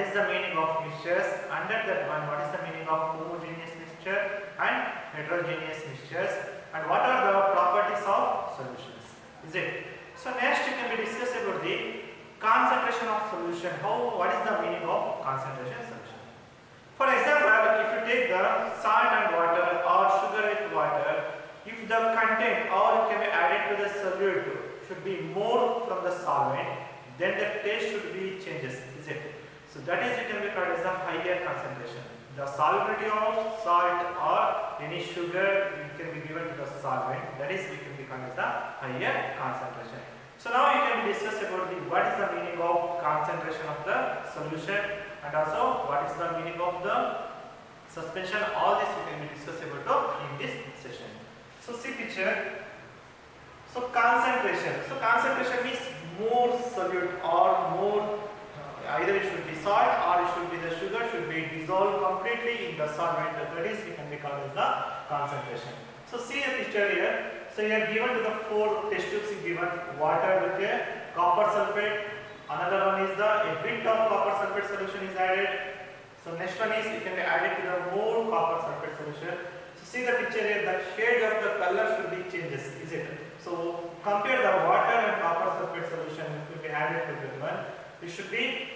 is the meaning of mixtures? Under that one, what is the meaning of homogeneous mixture and heterogeneous mixtures? And what are the properties of solutions? Is it? So next you can be discuss about the concentration of solution. What is the meaning of concentration solution? For example, if you take the salt and water or sugar with water, if the content or it can be added to the solute should be more from the solvent, then the taste should be changes, is it? So that is, it can be called as the higher concentration. The solubility of salt or any sugar can be given to the solvent, that is, we can be called as the higher concentration. So now you can discuss about what is the meaning of concentration of the solution, and also what is the meaning of the suspension. All this we can be discuss about in this session. So see picture. So concentration. So concentration means more solute or more, either it should be salt or it should be the sugar should be dissolved completely in the solvent. That is, we can be called as the concentration. So see a picture here. So you are given to the 4 test tubes given water with a copper sulfate. Another one is a bit of copper sulfate solution is added. So next one is it can be added to the more copper sulfate solution. So see the picture here, the shade of the color should be changes, is it? So compare the water and copper sulfate solution, it will be added to that one. It should be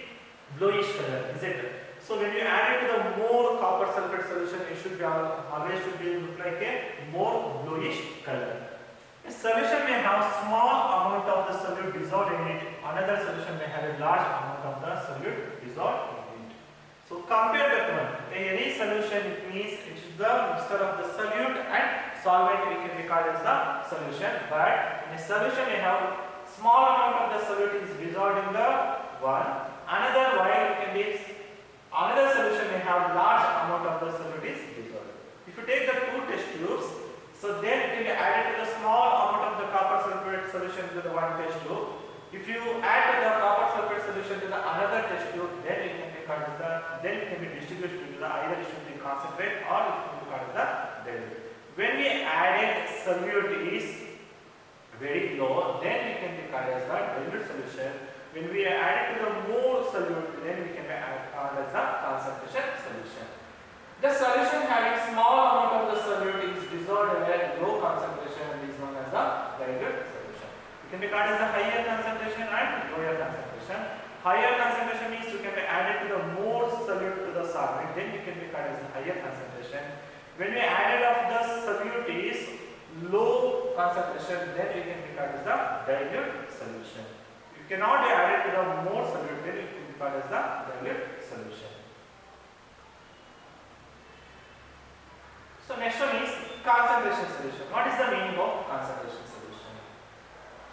bluish color, is it? So when you add it to the more copper sulfate solution, it should be always should be look like a more bluish color. A solution may have small amount of the solute dissolved in it. Another solution may have a large amount of the solute dissolved in it. So compare that one. Any solution, it means it is the mixture of the solute and solvent. We can be called as the solution. But in a solution, may have small amount of the solute is dissolved in the one. Another solution may have large amount of the solute is dissolved. If you take the 2 test tubes, so then it can be added to the small amount of the copper sulfate solution to the one test tube. If you add to the copper sulfate solution to the another test tube, then it can be called as the, then it can be distributed to the, either it should be concentrate or it can be called as the dilute. When we added solute is very low, then we can be called as the dilute solution. When we add it to the more solute, then we can be called as the concentration solution. The solution having small amount of the solute is dissolved at low concentration and is known as the dilute solution. It can be called as the higher concentration and lower concentration. Higher concentration means you can be added to the more solute to the solvent, then you can be called as the higher concentration. When we added of the solute is low concentration, then we can be called as the dilute solution. You cannot be added to the more solute, then it can be called as the dilute solution. So next one is concentration solution. What is the meaning of concentration solution?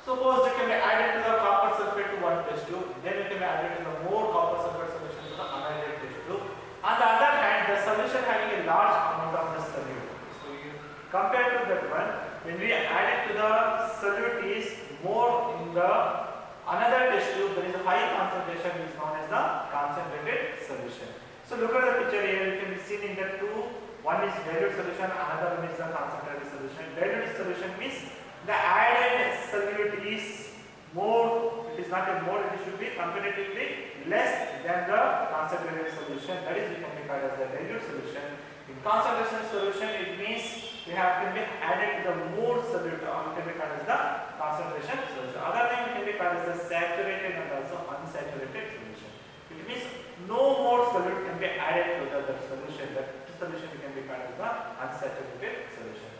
Suppose it can be added to the copper sulfate to one test tube, then it can be added to the more copper sulfate solution to the another test tube. On the other hand, the solution having a large amount of the solute. So you compare to that one, when we add it to the solute is more in the another test tube, there is a high concentration is known as the concentrated solution. So look at the picture here, you can be seen in the 2. One is dilute solution, another one is the concentrated solution. Dilute solution means the added solute is more, it is not a more, it should be comparatively less than the concentrated solution. That is, we can be called as the dilute solution. In concentration solution, it means we have to be added to the more solute, or we can be called as the concentration solution. Other name can be called as the saturated and also unsaturated solution. It means no more solute can be added to the solution. That solution can be called as the unsaturated solution.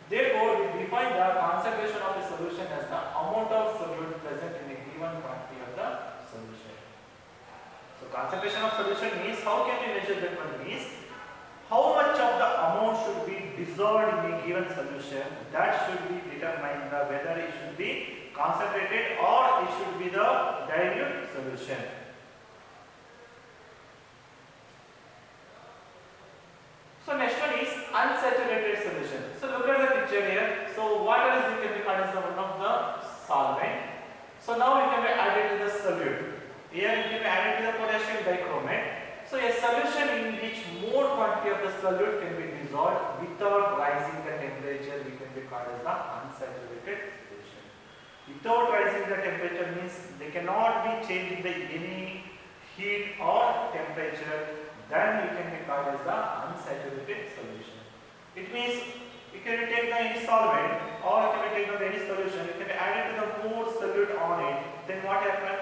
Therefore, we define the concentration of the solution as the amount of solute present in a given quantity of the solution. So, concentration of solution means how can we measure that one means how much of the amount should be dissolved in a given solution. That should be determined whether it should be concentrated or it should be the dilute solution. So next one is unsaturated solution. So look at the picture here. So water is can be called as one of the solvent. So now it can be added to the solute. Here it can be added to the potassium dichromate. So a solution in which more quantity of the solute can be dissolved without rising the temperature, we can be called as the unsaturated solution. Without rising the temperature means they cannot be changing the any heat or temperature, then it can be called as the unsaturated solution. It means you can take the any solvent or you can take the any solution, you can add it to the more solute on it, then what happens?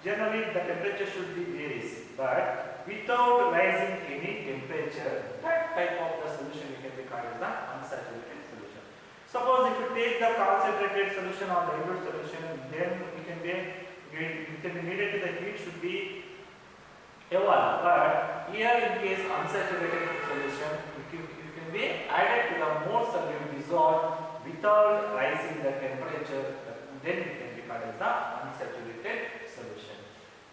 Generally the temperature should be varies, but without rising any temperature, that type of the solution you can be called as the unsaturated solution. Suppose if you take the concentrated solution or the dilute solution, then it can be needed to the heat should be evolved. But here in case unsaturated solution, it can be added to the more solute dissolved without rising the temperature, then it can be called as the unsaturated solution.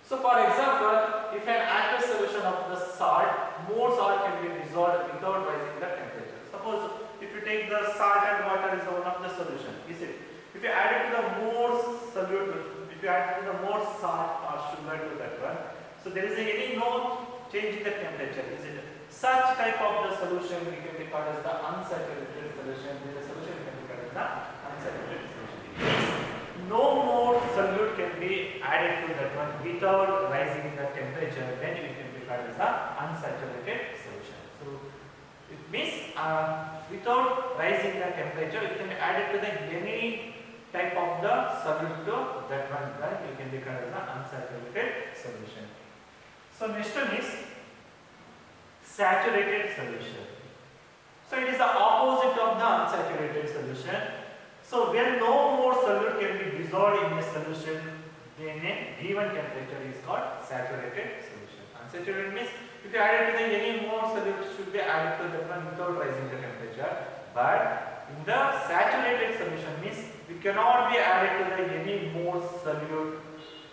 So for example, if an aqueous solution of the salt, more salt can be dissolved without rising the temperature. Suppose if you take the salt and water is one of the solution, is it? If you add it to the more solute, if you add to the more salt or sugar to that one, so there is any no change in the temperature, is it? Such type of the solution we can be called as the unsaturated solution. This solution we can be called as the unsaturated solution. No more solute can be added to that one without rising the temperature, then it can be called as the unsaturated solution. So it means without rising the temperature, it can be added to the any type of the solute to that one, then it can be called as the unsaturated solution. So next one is saturated solution. So it is the opposite of the unsaturated solution. So when no more solute can be dissolved in a solution, then a given temperature is called saturated solution. Unsaturated means if you add it to the any more solute should be added to that one without rising the temperature. But in the saturated solution means we cannot be added to the any more solute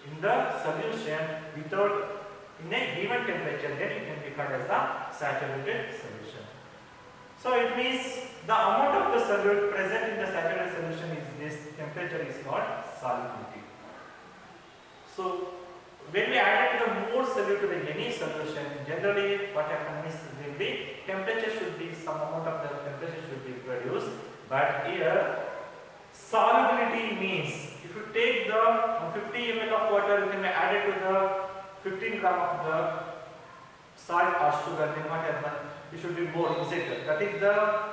in the solution without in a given temperature, then it can be called as the saturated solution. So it means the amount of the solute present in the saturated solution is this temperature is called solubility. So when we add the more solute to the any solution, generally what happens is will be temperature should be some amount of the temperature should be produced. But here solubility means if you take the 50 ml of water, you can add it to the 15 gram of the salt or sugar, then what happens? It should be more, is it? That is the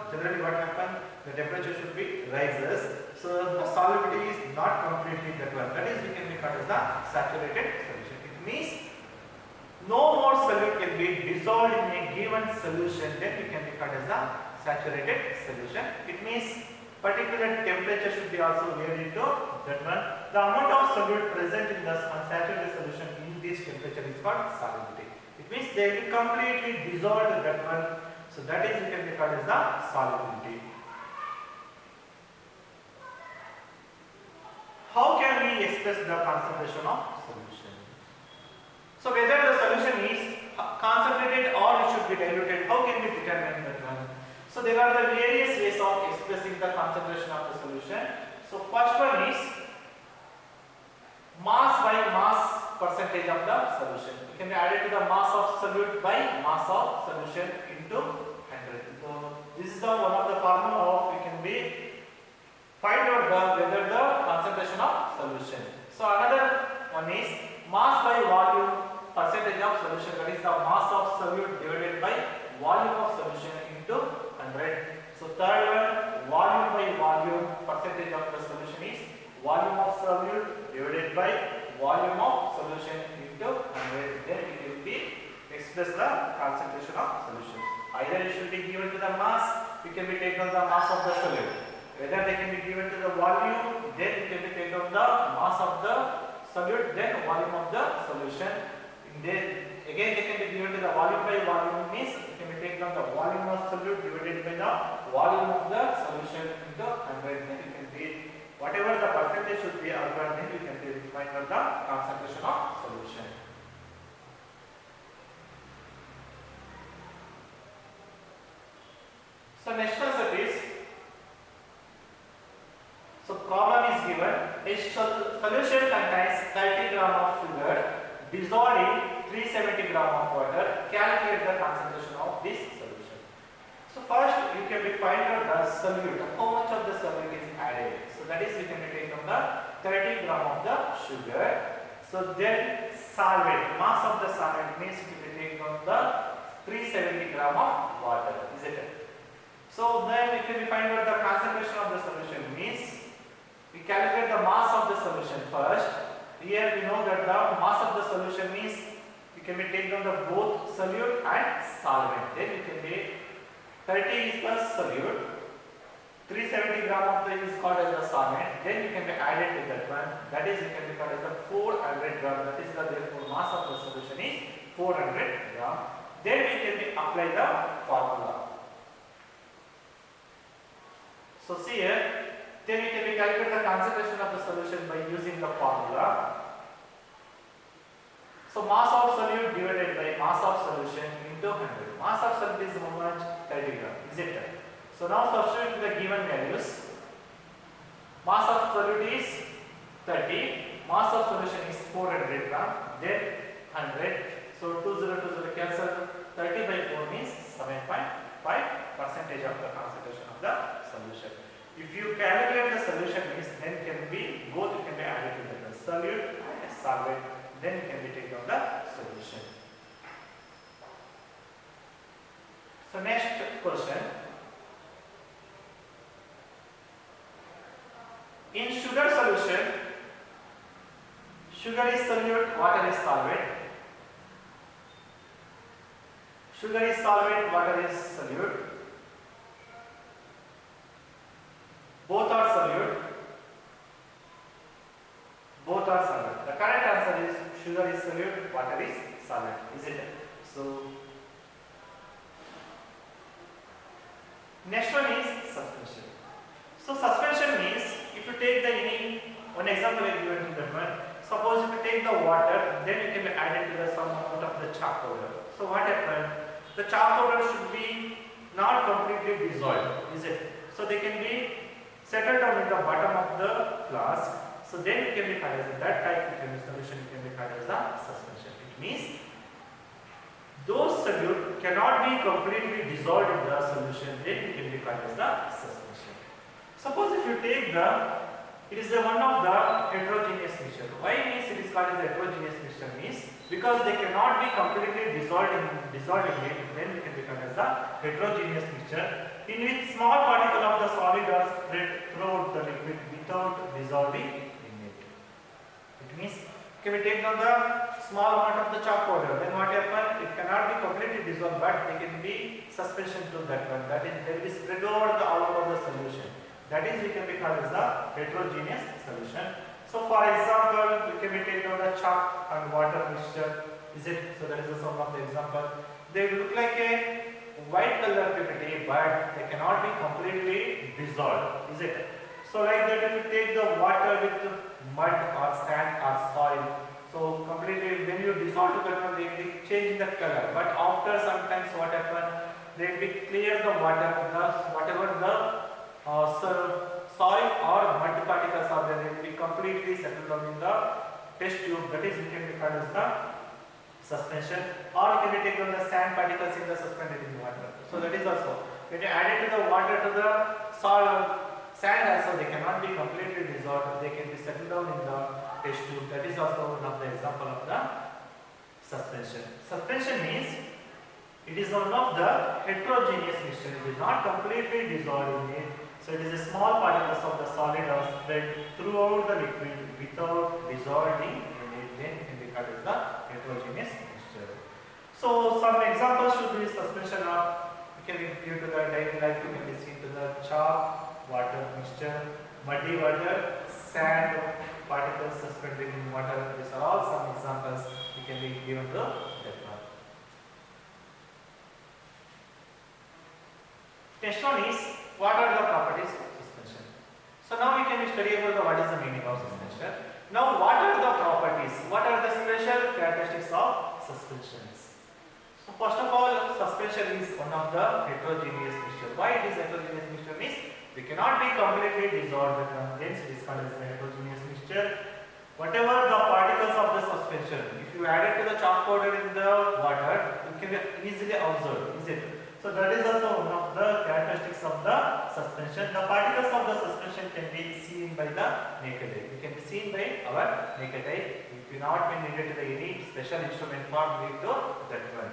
generally what happens, the temperature should be rises. So the solubility is not completely that one. That is we can be called as the saturated solution. It means no more solute can be dissolved in a given solution, then we can be called as the saturated solution. It means particular temperature should be also varied to that one. The amount of solute present in the unsaturated solution in this temperature is called solubility. It means they will completely dissolve that one. So that is we can be called as the solubility. How can we express the concentration of solution? So whether the solution is concentrated or it should be diluted, how can we determine that one? So there are the various ways of expressing the concentration of the solution. So first one is mass by mass percentage of the solution. It can be added to the mass of solute by mass of solution into 100. So this is the one of the formula of we can be find out whether the concentration of solution. So another one is mass by volume percentage of solution, that is the mass of solute divided by volume of solution into 100. So third one, volume by volume percentage of the solution is volume of solute divided by volume of solution into 100. Then it will be express the concentration of solutions. Either it should be given to the mass, it can be taken the mass of the solute. Whether they can be given to the volume, then it can be taken the mass of the solute, then volume of the solution. Then again they can be given to the volume by volume means it can be taken the volume of solute divided by the volume of the solution into 100. Then it can be whatever the percentage should be outward, then you can find out the concentration of solution. So next concept is, so problem is given, a solution contains 30 gram of sugar dissolved in 370 gram of water. Calculate the concentration of this solution. So first you can be find out the solute, how much of the solute is added. So that is we can be taken the 30 gram of the sugar. So then solvent, mass of the solvent means it will take down the 370 gram of water, isn't it? So then if we find out the concentration of the solution means we calculate the mass of the solution first. Here we know that the mass of the solution means we can take down the both solute and solvent. Then we can take 30 is the solute, 370 gram of the is called as the solvent. Then you can be added to that one. That is, it can be called as the 400 gram. That is the therefore mass of the solution is 400 gram. Then we can be apply the formula. So see here, then we can be calculate the concentration of the solution by using the formula. So mass of solute divided by mass of solution into 100. Mass of solute is how much? 30 gram. Is it right? So now substitute the given values. Mass of solute is 30. Mass of solution is 400 gram. Then 100. So 2020 cancel. 30 by 4 means 7.5% of the concentration of the solution. If you calculate the solution means then can be both can be added to the solute and solvent. Then you can be taken on the solution. So next question. In sugar solution, sugar is solute, water is solvent. Sugar is solvent, water is solute. Both are solute. Both are solvent. The correct answer is sugar is solute, water is solvent. Is it? So next one is suspension. So suspension means if you take the one example I given to that one. Suppose if you take the water, then you can be added to the some amount of the chalk powder. So what happened? The chalk powder should be not completely dissolved. Is it? So they can be settled down in the bottom of the flask. So then it can be called as that type of solution can be called as a suspension. It means those solute cannot be completely dissolved in the solution, then it can be called as the suspension. Suppose if you take it is one of the heterogeneous mixture. Why means it is called as heterogeneous mixture means because they cannot be completely dissolved in it, then it can be called as the heterogeneous mixture in which small particle of the solid are spread throughout the liquid without dissolving. It means can we take down the small amount of the chalk powder, then what happens? It cannot be completely dissolved, but they can be suspension to that one. That is, they will be spread over all over the solution. That is, we can be called as the heterogeneous solution. So, for example, we can be take down the chalk and water mixture. Is it? So that is some of the example. They look like a white color PPT, but they cannot be completely dissolved. Is it? So like that, if you take the water with mud or sand or soil, so completely when you dissolve together, they will be changing the color. But after sometimes what happens, they will be clear the water, whatever the soil or mud particles are there, they will be completely settled down in the test tube. That is, we can be called as the suspension. Or can be taken the sand particles in the suspended in water. So that is also when you add it to the water to the soil. Sand also they cannot be completely dissolved, they can be settled down in the test tube. That is also one of the example of the suspension. Suspension means it is one of the heterogeneous mixture. It is not completely dissolved in it. So it is a small particles of the solid are spread throughout the liquid without dissolving in it. Then it can be called as the heterogeneous mixture. So some examples should be suspension of, you can give to the daily life, you can be seen to the chalk, water mixture, muddy water, sand particles suspended in water. These are all some examples you can be given to that one. Next one is what are the properties of suspension. So now we can study about what is the meaning of suspension. Now what are the properties? What are the special characteristics of suspensions? So first of all, suspension is one of the heterogeneous mixture. Why it is heterogeneous mixture means we cannot be completely dissolved, hence it is called as a heterogeneous mixture. Whatever the particles of the suspension, if you add it to the chalk powder in the water, it can be easily observed, is it? So that is also one of the characteristics of the suspension. The particles of the suspension can be seen by the naked eye. It can be seen by our naked eye. We It will not be needed to any special instrument for doing that one.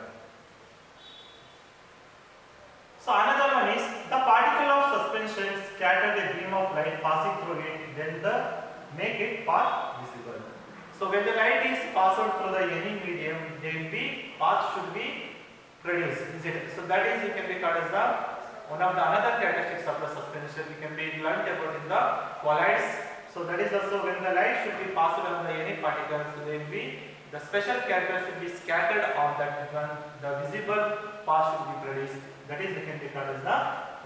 So another one is the particle of suspension scatter a beam of light passing through it, then the make it path visible. So when the light is passed through the any medium, then the path should be produced. Is it? So that is, you can be called as the one of the another characteristics of the suspension. We can be learned about in the colloids. So that is also when the light should be passed on the any particle, so there will be the special character should be scattered on that one. The visible path should be produced. That is, we can be called as the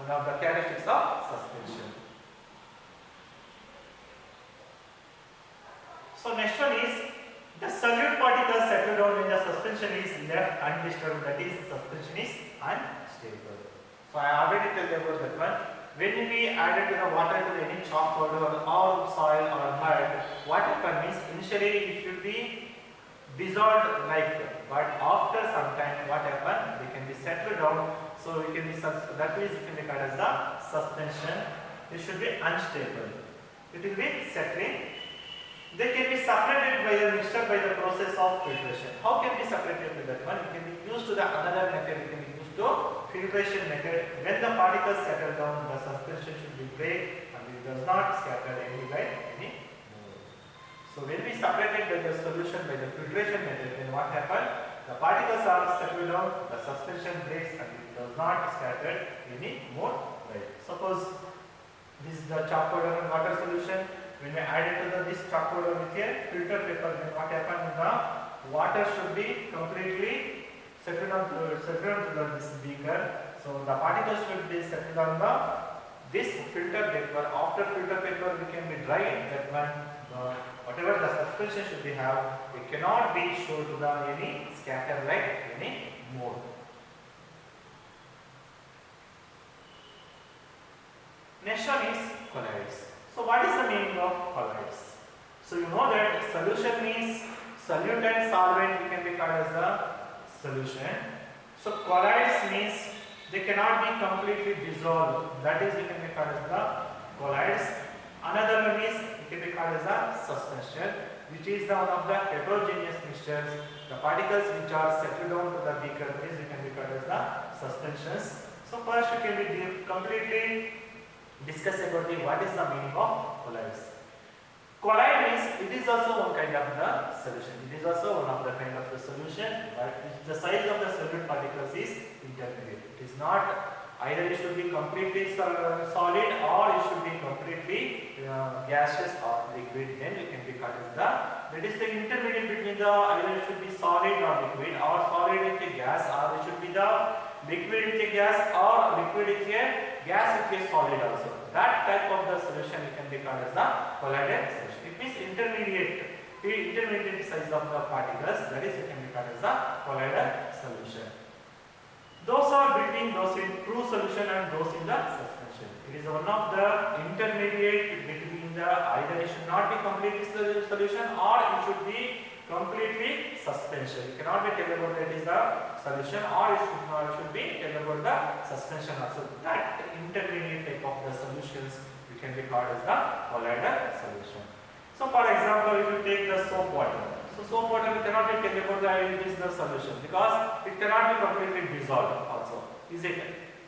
one of the characteristics of suspension. So next one is the solute particles settle down when the suspension is left undisturbed. That is, suspension is unstable. So I already told you about that one. When we added to the water to any chalk powder or soil or mud, what happens is initially it should be dissolved like that. But after some time, what happens? They can be settled down. So we can be that means it can be called as the suspension. It should be unstable. It will be settling. They can be separated by the mixture by the process of filtration. How can be separated with that one? It can be used to the another method. It can be used to filtration method. When the particles settle down, the suspension should be break and it does not scatter any by any more. So when we separated by the solution by the filtration method, then what happens? The particles are settled down, the suspension breaks and it does not scatter any more light. Suppose this is the chalk powder and water solution. When we add it to this chalk powder with a filter paper, then what happens? The water should be completely settled on to this beaker. So the particles should be settled on this filter paper. After filter paper, we can be dry that one. Whatever the suspension should be have, it cannot be shown to the any scatter light any more. Next one is colloids. So what is the meaning of colloids? So you know that solution means solute and solvent, we can be called as the solution. So colloids means they cannot be completely dissolved. That is, we can be called as the colloids. Another one is it can be called as a suspension, which is the one of the heterogeneous mixtures. The particles which are settled down to the beaker, is we can be called as the suspensions. So first we can be completely discuss about what is the meaning of colloids. Colloid means it is also one kind of the solution. It is also one of the kind of the solution, but the size of the solute particles is intermediate. It is not either it should be completely solid or it should be completely gaseous or liquid. Then we can be called as that is the intermediate between the either it should be solid or liquid, or solid with a gas, or it should be the liquid with a gas or liquid with a gas with a solid also. That type of the solution we can be called as the colloidal solution. It means intermediate size of the particles, that is, we can be called as the colloidal solution. Those are between those in true solution and those in the suspension. It is one of the intermediate between the either it should not be completely solution or it should be completely suspension. You cannot be tell about that is the solution or it should be tell about the suspension also. That intermediate type of the solutions we can be called as the colloidal solution. So for example, if you take the soap water. So soap water we cannot be tell about that it is the solution because it cannot be completely dissolved also. Is it?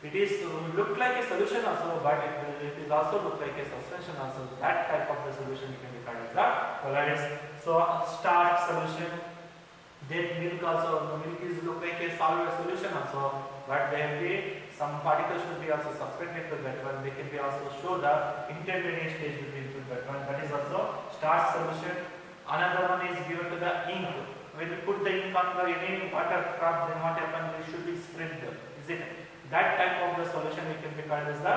It is look like a solution also, but it is also look like a suspension also. That type of the solution we can be called as the colloids. So starch solution, then milk also. The milk is look like a solid solution also, but there will be some particles should be also suspended to that one. They can be also show the intermediate stage between that one. That is also starch solution. Another one is given to the ink. When you put the ink on the any water drop, then what happens? It should be spread. Is it? That type of the solution we can be called as the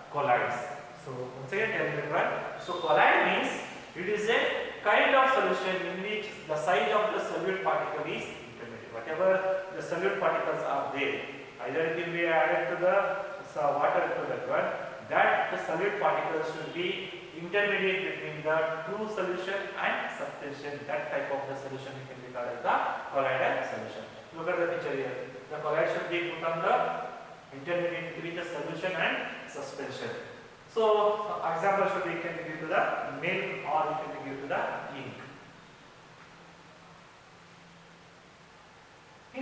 colloids. So once again tell you what. So colloid means it is a kind of solution in which the size of the solute particle is intermediate. Whatever the solute particles are there, either it will be added to the water to that one. That the solute particles should be intermediate between the true solution and suspension. That type of the solution we can be called as the colloidal solution. Look at the picture here. The colloid should be put on the intermediate between the solution and suspension. So example should be can be given to the milk or it can be given to the ink.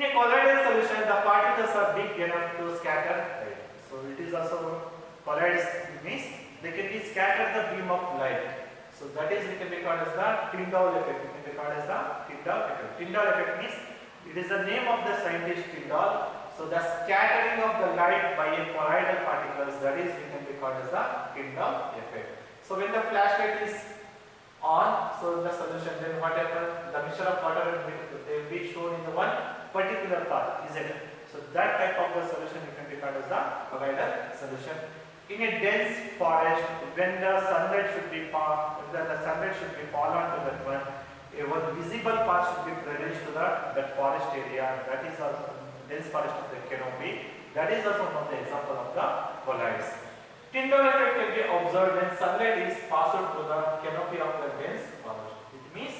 In a colloidal solution, the particles are big enough to scatter light. So it is also colloids means they can be scatter the beam of light. So that is we can be called as the Tyndall effect. We can be called as the Tyndall effect. Tyndall effect means it is the name of the scientist Tyndall. So the scattering of the light by a colloidal particles, that is we can be called as the Tyndall effect. So when the flashlight is on, so the solution, then what happens? The mixture of water and milk, they will be shown in the one particular path, isn't it? So that type of the solution you can be called as the colloidal solution. In a dense forest, when the sunlight should be fall onto that one visible path should be produced to that forest area. That is also dense forest of the canopy. That is also one of the example of the colloids. Tyndall effect can be observed when sunlight is passed through the canopy of the dense forest. It means,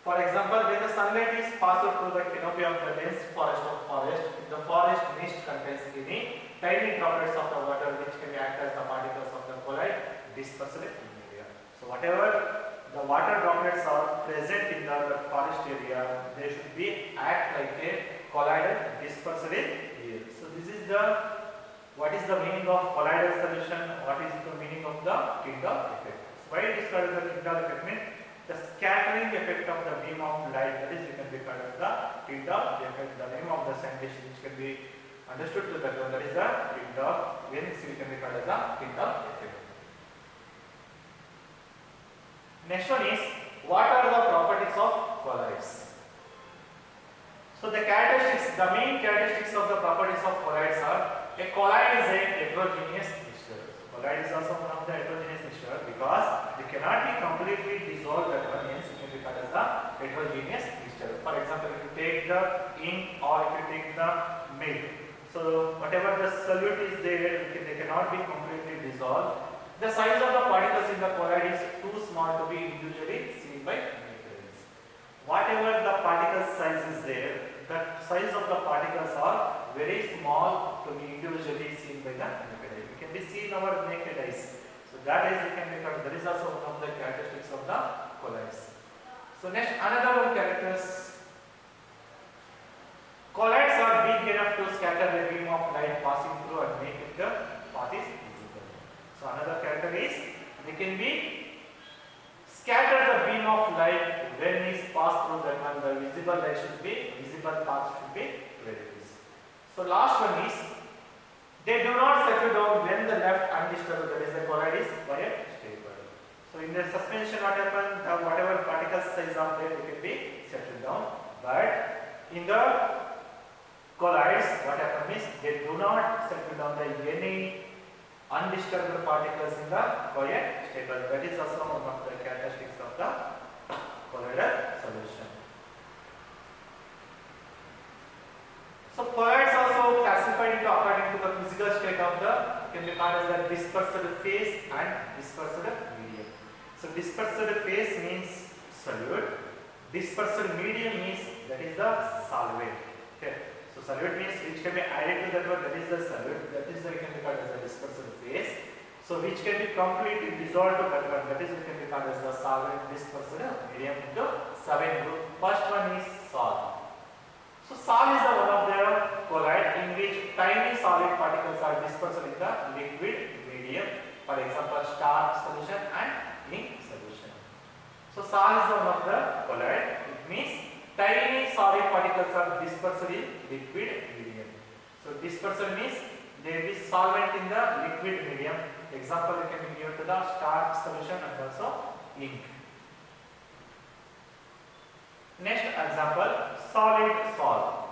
for example, when the sunlight is passed through the canopy of the dense forest, if the forest mist contains any tiny droplets of the water which can act as the particles of the colloid dispersed in area. So whatever the water droplets are present in the forest area, they should be act like a colloidal dispersed in air. So this is the what is the meaning of colloidal solution, what is the meaning of the Tyndall effect. So why it is called as the Tyndall effect means the scattering effect of the beam of light, that is we can be called as the Tyndall effect. The name of the scientist which can be understood to that one, that is the Tyndall, hence we can be called as the Tyndall effect. Next one is, what are the properties of colloids? So the characteristics, the main characteristics of the properties of colloids are, a colloid is a heterogeneous mixture. Colloid is also one of the heterogeneous mixture because they cannot be completely dissolved at one, hence it can be called as the heterogeneous mixture. For example, if you take the ink or if you take the milk, so whatever the solute is there, they cannot be completely dissolved. The size of the particles in the colloid is too small to be individually seen by naked eyes. Whatever the particle size is there, the size of the particles are very small to be individually seen by the naked eye. It can be seen our naked eyes. So that is we can be called. That is also one of the characteristics of the colloids. So next, another one characters. Colloids are big enough to scatter the beam of light passing through and make it the path is visible. So another character is they can be scatter the beam of light when it is passed through that one. The visible light should be visible path should be reduced. So last one is they do not settle down when the left undisturbed, that is the colloid is quiet stable. So in the suspension what happens, whatever particles size are there they can be settled down, but in the colloids what happens is they do not settle down the any undisturbed particles in the quiet stable. That is also one of the characteristics of the colloidal solution. So colloids also classified into according to the physical state of the, can be called as the dispersed phase and dispersed medium. So dispersed phase means solute, dispersed medium means that is the solvent. Okay. So solute means which can be added to that one, that is the solute, that is the can be called as the dispersed phase. So which can be completely dissolved to that one, that is can be called as the solvent dispersed medium into 7 group. First one is salt. So salt is the one of the colloid in which tiny solid particles are dispersed in the liquid medium. For example, starch solution and ink solution. So salt is the one of the colloid. It means tiny solid particles are dispersed in liquid medium. So dispersed means there is solvent in the liquid medium. Example you can be given to the starch solution and also ink. Next example, solid salt.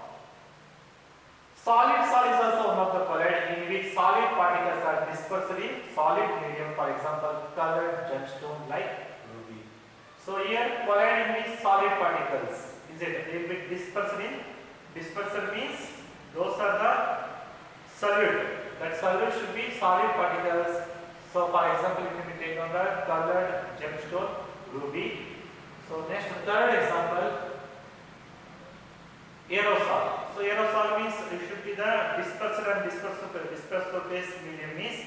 Solid salt is also one of the colloid in which solid particles are dispersed in solid medium, for example, colored gemstone like ruby. So here colloid in which solid particles is it a little bit dispersed in. Dispersed means those are the solute. That solute should be solid particles. So for example, it can be taken on the colored gemstone ruby. So next third example, aerosol. So aerosol means it should be the dispersed and dispersed phase medium means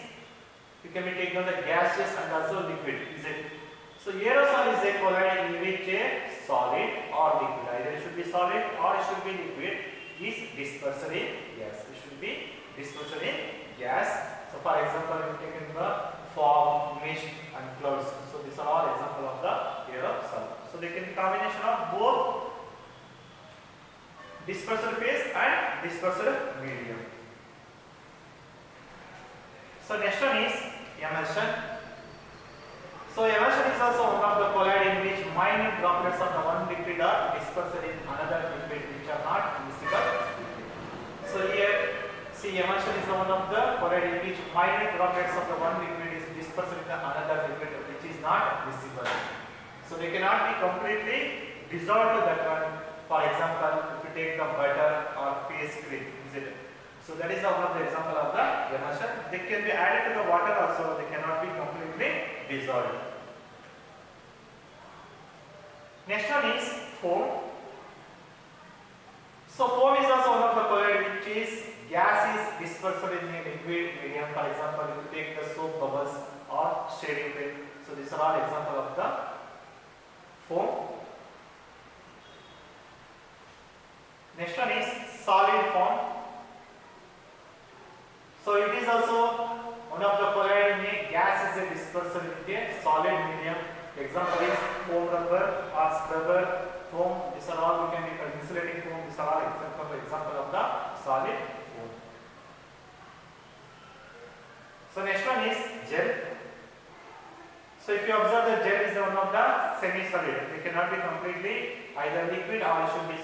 it can be taken on the gaseous and also liquid. Is it? So aerosol is a colloid in which a solid or liquid. Either it should be solid or it should be liquid. Is dispersed in gas. It should be dispersed in gas. So for example, we take in the fog, mist and clouds. So these are all example of the aerosol. So they can be combination of both dispersed phase and dispersed medium. So next one is emulsion. So emulsion is also one of the colloid in which minute droplets of the one liquid are dispersed in another liquid which are not miscible. So here, see, emulsion is one of the colloid in which minute droplets of the one liquid is dispersed in another liquid which is not miscible. So they cannot be completely dissolved to that one. For example, if you take the butter or face cream, is it? So that is one of the example of the emulsion. They can be added to the water also. They cannot be completely dissolved. Next one is foam. So foam is also one of the colloid which is gas is dispersed in a liquid medium. For example, if you take the soap bubbles or shaving cream. So these are all example of the foam. Next one is solid form. So it is also one of the colloid in a gas is a dispersed in a solid medium. Example is foam rubber or scrubber foam. These are all we can be insulating foam. These are all example of the solid foam. So next one is gel. So if you observe, the gel is one of the semi-solid. It cannot be completely either liquid or it should be solid.